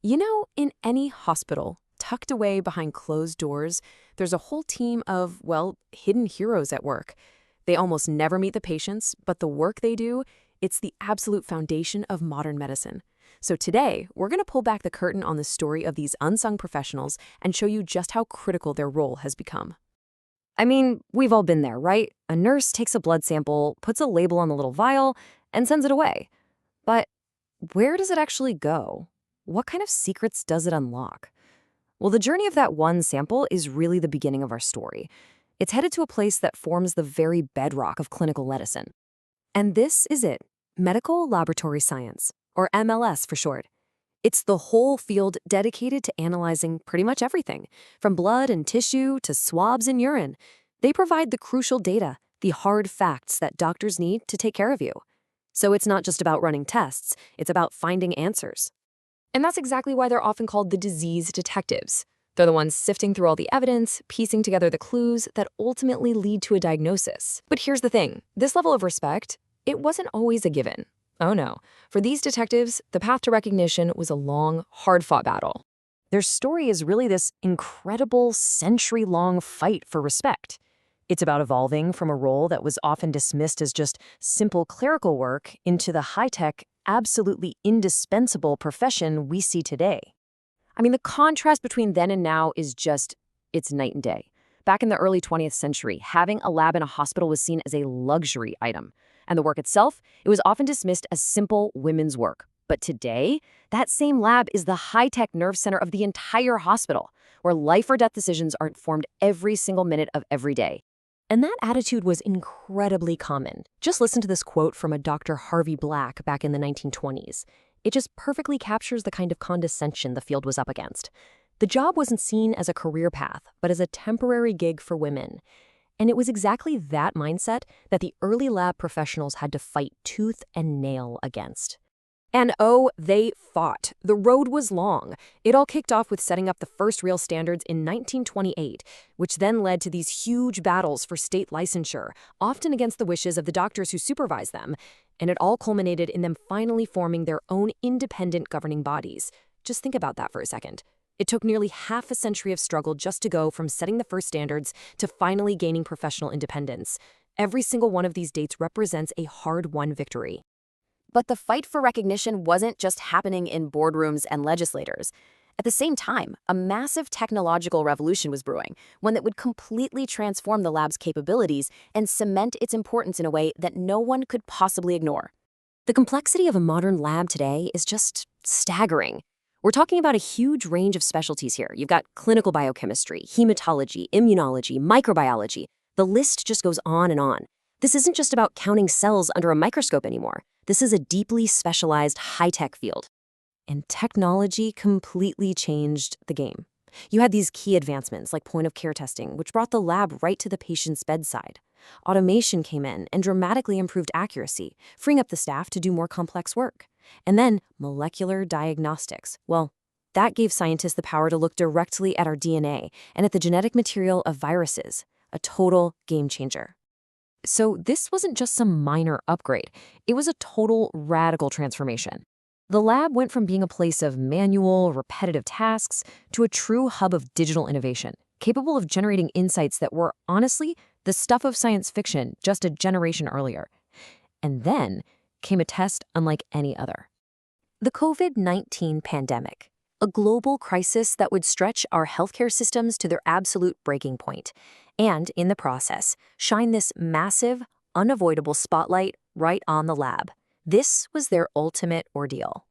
In any hospital, tucked away behind closed doors, there's a whole team of, well, hidden heroes at work. They almost never meet the patients, but the work they do, it's the absolute foundation of modern medicine. So today, we're going to pull back the curtain on the story of these unsung professionals and show you just how critical their role has become. I mean, we've all been there, right? A nurse takes a blood sample, puts a label on the little vial, and sends it away. But where does it actually go? What kind of secrets does it unlock? Well, the journey of that one sample is really the beginning of our story. It's headed to a place that forms the very bedrock of clinical medicine. And this is it, medical laboratory science, or MLS for short. It's the whole field dedicated to analyzing pretty much everything, from blood and tissue to swabs and urine. They provide the crucial data, the hard facts that doctors need to take care of you. So it's not just about running tests, it's about finding answers. And that's exactly why they're often called the disease detectives. They're the ones sifting through all the evidence, piecing together the clues that ultimately lead to a diagnosis. But here's the thing, this level of respect, it wasn't always a given. Oh no, for these detectives, the path to recognition was a long, hard-fought battle. Their story is really this incredible, century-long fight for respect. It's about evolving from a role that was often dismissed as just simple clerical work into the high-tech, absolutely indispensable profession we see today. I mean, the contrast between then and now is it's night and day. Back in the early 20th century, having a lab in a hospital was seen as a luxury item. And the work itself, it was often dismissed as simple women's work. But today, that same lab is the high-tech nerve center of the entire hospital, where life or death decisions are informed every single minute of every day. And that attitude was incredibly common. Just listen to this quote from a Dr. Harvey Black back in the 1920s. It just perfectly captures the kind of condescension the field was up against. The job wasn't seen as a career path, but as a temporary gig for women. And it was exactly that mindset that the early lab professionals had to fight tooth and nail against. And oh, they fought. The road was long. It all kicked off with setting up the first real standards in 1928, which then led to these huge battles for state licensure, often against the wishes of the doctors who supervised them. And it all culminated in them finally forming their own independent governing bodies. Just think about that for a second. It took nearly half a century of struggle just to go from setting the first standards to finally gaining professional independence. Every single one of these dates represents a hard-won victory. But the fight for recognition wasn't just happening in boardrooms and legislators. At the same time, a massive technological revolution was brewing, one that would completely transform the lab's capabilities and cement its importance in a way that no one could possibly ignore. The complexity of a modern lab today is just staggering. We're talking about a huge range of specialties here. You've got clinical biochemistry, hematology, immunology, microbiology. The list just goes on and on. This isn't just about counting cells under a microscope anymore. This is a deeply specialized high-tech field. And technology completely changed the game. You had these key advancements like point-of-care testing, which brought the lab right to the patient's bedside. Automation came in and dramatically improved accuracy, freeing up the staff to do more complex work. And then molecular diagnostics. Well, that gave scientists the power to look directly at our DNA and at the genetic material of viruses, a total game changer. So this wasn't just some minor upgrade. It was a total radical transformation. The lab went from being a place of manual, repetitive tasks to a true hub of digital innovation, capable of generating insights that were, honestly, the stuff of science fiction just a generation earlier. And then came a test unlike any other. The COVID-19 pandemic, a global crisis that would stretch our healthcare systems to their absolute breaking point, and in the process, shine this massive, unavoidable spotlight right on the lab. This was their ultimate ordeal.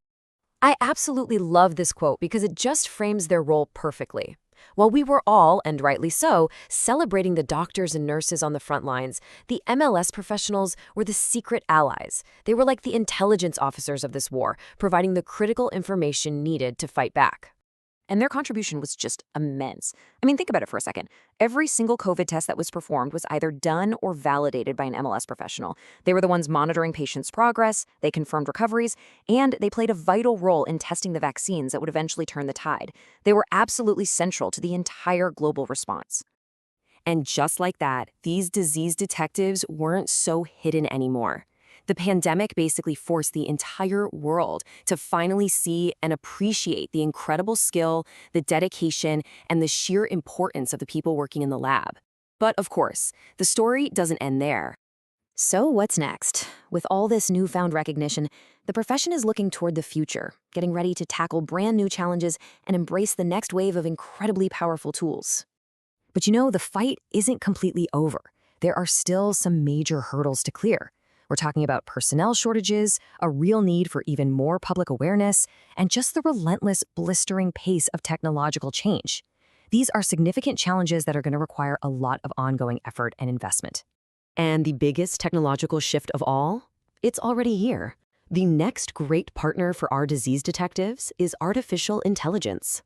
I absolutely love this quote because it just frames their role perfectly. While we were all, and rightly so, celebrating the doctors and nurses on the front lines, the MLS professionals were the secret allies. They were like the intelligence officers of this war, providing the critical information needed to fight back. And their contribution was just immense. I mean, think about it for a second. Every single COVID test that was performed was either done or validated by an MLS professional. They were the ones monitoring patients' progress, they confirmed recoveries, and they played a vital role in testing the vaccines that would eventually turn the tide. They were absolutely central to the entire global response. And just like that, these disease detectives weren't so hidden anymore. The pandemic basically forced the entire world to finally see and appreciate the incredible skill, the dedication, and the sheer importance of the people working in the lab. But of course, the story doesn't end there. So what's next? With all this newfound recognition, the profession is looking toward the future, getting ready to tackle brand new challenges and embrace the next wave of incredibly powerful tools. But the fight isn't completely over. There are still some major hurdles to clear. We're talking about personnel shortages, a real need for even more public awareness, and just the relentless, blistering pace of technological change. These are significant challenges that are going to require a lot of ongoing effort and investment. And the biggest technological shift of all? It's already here. The next great partner for our disease detectives is artificial intelligence.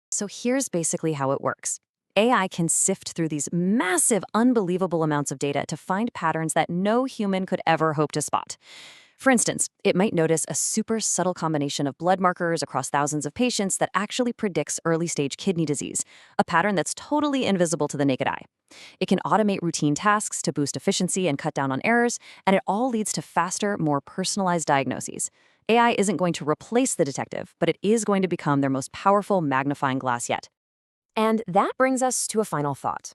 So here's basically how it works. AI can sift through these massive, unbelievable amounts of data to find patterns that no human could ever hope to spot. For instance, it might notice a super subtle combination of blood markers across thousands of patients that actually predicts early-stage kidney disease, a pattern that's totally invisible to the naked eye. It can automate routine tasks to boost efficiency and cut down on errors, and it all leads to faster, more personalized diagnoses. AI isn't going to replace the detective, but it is going to become their most powerful magnifying glass yet. And that brings us to a final thought.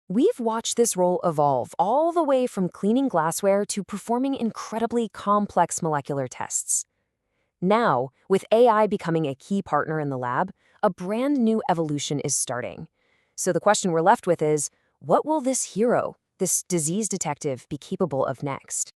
We've watched this role evolve all the way from cleaning glassware to performing incredibly complex molecular tests. Now, with AI becoming a key partner in the lab, a brand new evolution is starting. So the question we're left with is, what will this hero, this disease detective, be capable of next?